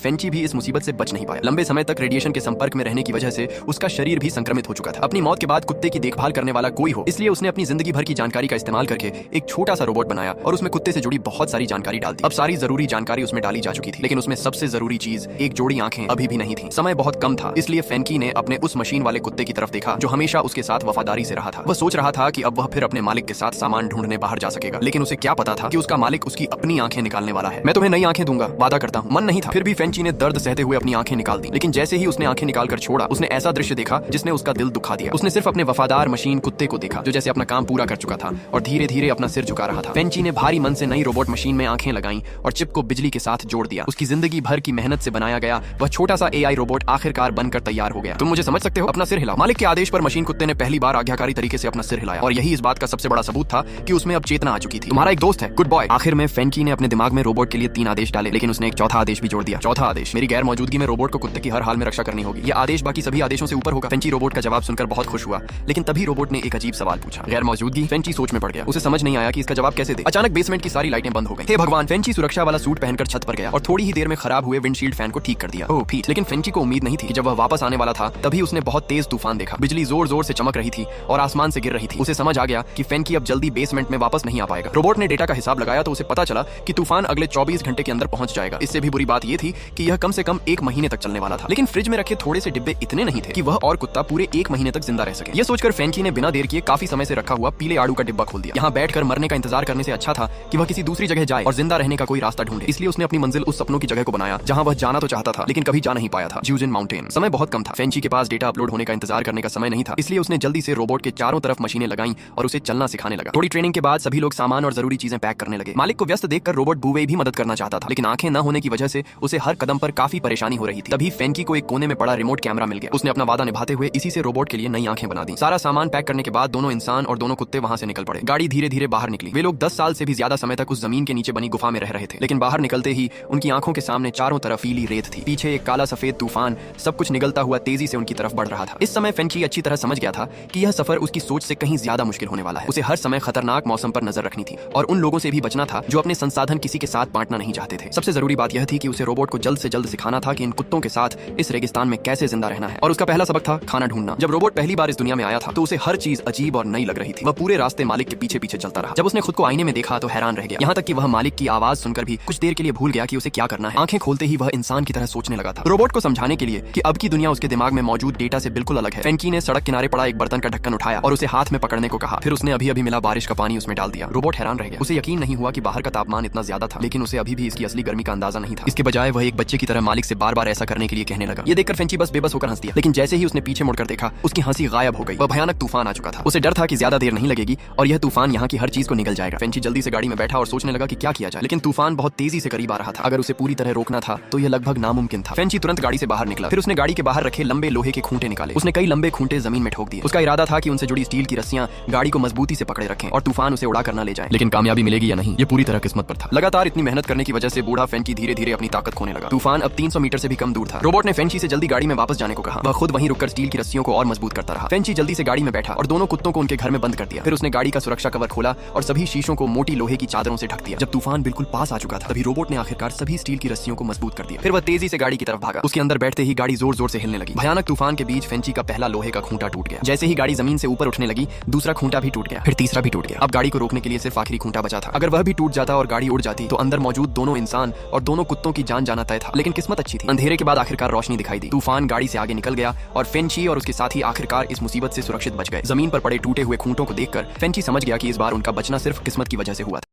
फेंची भी इस मुसीबत से बच नहीं पाया। लंबे समय तक रेडिएशन के संपर्क में रहने की वजह से उसका शरीर भी संक्रमित हो चुका था। अपनी मौत के बाद कुत्ते की देखभाल करने वाला कोई हो, इसलिए उसने अपनी जिंदगी भर की जानकारी का इस्तेमाल करके एक छोटा सा रोबोट बनाया और उसमें कुत्ते से जुड़ी बहुत सारी जानकारी डाल दी। अब सारी जरूरी जानकारी उसमें डाली जा चुकी थी, लेकिन उसमें सबसे जरूरी चीज एक जोड़ी आंखें अभी भी नहीं थी। समय बहुत कम था, इसलिए फेंकी ने अपने उस मशीन वाले कुत्ते की तरफ देखा जो हमेशा उसके साथ वफादारी से रहा था। वह सोच रहा था कि अब वह फिर अपने मालिक के साथ सामान ढूंढने बाहर जा सकेगा, लेकिन उसे क्या पता था कि उसका मालिक उसकी अपनी आंखें निकालने वाला है। मैं तुम्हें नई आंखें दूंगा, वादा करता हूँ। मन नहीं था, फिर भी फेंची ने दर्द सहते हुए अपनी आंखें निकाल दी। लेकिन जैसे ही उसने आंखें निकालकर छोड़ा, उसने ऐसा दृश्य देखा जिसने उसका दिल दुखा दिया। उसने सिर्फ अपने वफादार मशीन कुत्ते को देखा जो जैसे अपना काम पूरा कर चुका था और धीरे धीरे अपना सिर झुका रहा था। फेंची ने भारी मन से नई रोबोट मशीन में आंखें लगाई और चिप को बिजली के साथ जोड़ दिया। उसकी जिंदगी भर की मेहनत से बनाया गया वह छोटा सा एआई रोबोट आखिरकार बनकर तैयार हो गया। तुम मुझे समझ सकते हो? अपना सिर हिलाओ। मालिक के आदेश पर मशीन कुत्ते ने पहली बार आज्ञाकारी तरीके से अपना सिर हिलाया और यही इस बात का सबसे बड़ा सबूत था कि उसमें अब चेतना आ चुकी थी। तुम्हारा एक दोस्त है, गुड बॉय। आखिर में फेंकी ने अपने दिमाग में रोबोट के लिए 3 आदेश डाले, लेकिन उसने एक चौथा आदेश भी जोड़ दिया। चौथा आदेश, मेरी गैर मौजूदगी में रोबोट को कुत्ते की हर हाल में रक्षा करनी होगी। यह आदेश बाकी सभी आदेशों से ऊपर होगा। फेंची रोबोट का जवाब सुनकर बहुत खुश हुआ, लेकिन तभी रोबोट ने एक अजीब सवाल पूछा। गैर मौजूदगी? फेंची सोच में पड़ गया। उसे समझ नहीं आया कि इसका जवाब कैसे दे। अचानक बेसमेंट की सारी लाइटें बंद हो गई। हे भगवान! फेंची सुरक्षा वाला सूट पहनकर छत पर गया और थोड़ी ही देर में खराब हुए विंडशील्ड फैन को ठीक कर दिया। ओह पीट! लेकिन फेंची को उम्मीद नहीं थी कि जब वह वापस आने वाला था तभी उसने बहुत तेज तूफान देखा। बिजली जोर जोर से चमक रही थी और आसमान से गिर रही थी। उसे समझ आ गया कि फेंकी अब जल्दी बेसमेंट में वापस नहीं आ पाएगा। रोबोट ने डेटा का हिसाब लगाया तो उसे पता चला कि तूफान अगले 24 घंटे के अंदर पहुंच जाएगा। इससे भी बुरी बात यह थी कि यह कम से कम 1 महीने तक चलने वाला था। लेकिन फ्रिज में रखे थोड़े से डिब्बे इतने नहीं थे कि वह और कुत्ता पूरे 1 महीने तक जिंदा रह सके। यह सोचकर फेंकी ने बिना देर किए काफी समय से रखा हुआ पीले आड़ू का डिब्बा खोल दिया। यहाँ बैठकर मरने का इंतजार करने से अच्छा था कि वह किसी दूसरी जगह जाए और जिंदा रहने का कोई रास्ता ढूंढे। इसलिए उसने अपनी मंजिल उस सपनों की जगह को बनाया जहाँ वह जाना तो चाहता था लेकिन कभी जा नहीं पाया था, ज्यूजिन माउंटेन। समय बहुत कम था, फेंची के पास डेटा अपलोड होने का इंतजार करने का समय नहीं था, इसलिए उसने जल्दी से रोबोट के चारों तरफ मशीनें लगाई और उसे चलना सिखाने लगा। थोड़ी ट्रेनिंग के बाद सभी लोग सामान और जरूरी चीजें पैक करने लगे। मालिक को व्यस्त देखकर रोबोट बूवे भी मदद करना चाहता था, लेकिन आंखें न होने की वजह से उसे हर कदम पर काफी परेशानी हो रही थी। तभी फेंकी को एक कोने में पड़ा रिमोट कैमरा मिल गया। उसने अपना वादा निभाते हुए इसी से रोबोट के लिए नई आंखें बना दी। सारा सामान पैक करने के बाद दोनों इंसान और दोनों कुत्ते वहां से निकल पड़े। गाड़ी धीरे धीरे बाहर निकली। वे लोग 10 साल से भी ज्यादा समय तक उस जमीन के नीचे बनी गुफा में रह रहे थे, लेकिन बाहर निकलते ही उनकी आंखों के सामने चारों तरफ पीली रेत थी। पीछे एक काला सफेद तूफान सब कुछ निगलता हुआ तेजी से उनकी तरफ बढ़ रहा था। इस समय फेंची अच्छी तरह समझ गया था कि यह सफर उसकी सोच से कहीं ज्यादा मुश्किल होने वाला है। उसे हर समय खतरनाक मौसम पर नजर रखनी थी और उन लोगों से भी बचना था जो अपने संसाधन किसी के साथ बांटना नहीं चाहते थे। सबसे जरूरी बात यह थी कि उसे रोबोट को जल्द से जल्द सिखाना था कि इन कुत्तों के साथ इस रेगिस्तान में कैसे जिंदा रहना है। और उसका पहला सबक था खाना ढूंढना। जब रोबोट पहली बार इस दुनिया में आया था तो उसे हर चीज अजीब और नई लग रही थी। वह पूरे रास्ते मालिक के पीछे पीछे चलता रहा। जब उसने खुद को आईने में देखा तो हैरान रह गया, यहाँ तक कि वह मालिक की आवाज सुनकर भी कुछ देर के लिए भूल गया कि उसे क्या करना है। आंखें खोलते ही वह इंसान की तरह सोचने लगा था। रोबोट को समझाने के लिए कि अब की दुनिया उसके दिमाग में मौजूद डेटा से बिल्कुल अलग है, फेंकी ने सड़क किनारे पड़ा एक बर्तन का ढक्कन उठाया और उसे हाथ में पकड़ने को कहा। फिर उसने अभी अभी मिला बारिश का पानी उसमें डाल दिया। रोबोट हैरान रह गया। उसे यकीन नहीं हुआ कि बाहर का तापमान इतना ज्यादा था, लेकिन उसे अभी भी इसकी असली गर्मी का अंदाजा नहीं था। इसके बजाय वह एक बच्चे की तरह मालिक से बार बार ऐसा करने के लिए कहने लगा। ये देखकर फेंची बस बेबस होकर हंस दिया, लेकिन जैसे ही उसने पीछे मुड़कर देखा उसकी हंसी गायब हो गई। वह भयानक तूफान आ चुका था। उसे डर था कि ज्यादा देर नहीं लगेगी और यह तूफान यहाँ की हर चीज को निगल जाएगा। फेंची जल्दी से गाड़ी में बैठा और सोचने लगा कि क्या किया जाए, लेकिन तूफान बहुत तेजी से करीब आ रहा था। अगर उसे पूरी तरह रोकना था तो यह लगभग नामुमकिन था। फेंची तुरंत गाड़ी से बाहर निकला। फिर उसने गाड़ी के बाहर रखे लंबे लोहे के खूंटे निकाले। उसने कई लंबे खूंटे जमीन में ठोक दिए। उसका इरादा था कि उनसे जुड़ी स्टील की रस्सियां गाड़ी को मजबूती से पकड़े रखें और तूफान उसे उड़ा कर न ले जाए। लेकिन कामयाबी मिलेगी या नहीं, ये पूरी तरह किस्मत पर था। लगातार इतनी मेहनत करने की वजह से बूढ़ा फेंची धीरे धीरे अपनी ताकत खोने लगा। तूफान अब 300 मीटर से भी कम दूर था। रोबोट ने फेंची से जल्दी गाड़ी में वापस जाने को कहा। वह खुद वहीं रुककर स्टील की रस्सियों को और मजबूत करता रहा। फेंची जल्दी से गाड़ी में बैठा और दोनों कुत्तों को उनके घर में बंद कर दिया। फिर उसने गाड़ी का सुरक्षा कवर खोला और सभी शीशों को मोटी लोहे की चादरों से ढक दिया। जब तूफान बिल्कुल पास आ चुका था तभी रोबोट ने आखिरकार सभी स्टील की रस्सियों को मजबूत कर दिया। फिर वह तेजी से गाड़ी की तरफ भागा। उसके अंदर बैठते ही गाड़ी जोर जोर से हिलने लगी। भयानक तूफान के बीच फेंची का पहला लोहे का खूंटा टूट गया। जैसे ही गाड़ी जमीन से ऊपर उठने लगी दूसरा खूंटा भी टूट गया, फिर तीसरा भी टूट गया। अब गाड़ी को रोकने के लिए सिर्फ आखिरी खूंटा बचा था। अगर वह भी टूट जाता और गाड़ी उड़ जाती तो अंदर मौजूद दोनों इंसान और दोनों कुत्तों की जान जाना तय था। लेकिन किस्मत अच्छी थी। अंधेरे के बाद आखिरकार रोशनी दिखाई दी। तूफान गाड़ी से आगे निकल गया और फेंची और उसके साथी आखिरकार इस मुसीबत से सुरक्षित बच गए। जमीन पर पड़े टूटे हुए खूंटों को देखकर फेंची समझ गया कि इस बार उनका बचना सिर्फ किस्मत की वजह से हुआ था।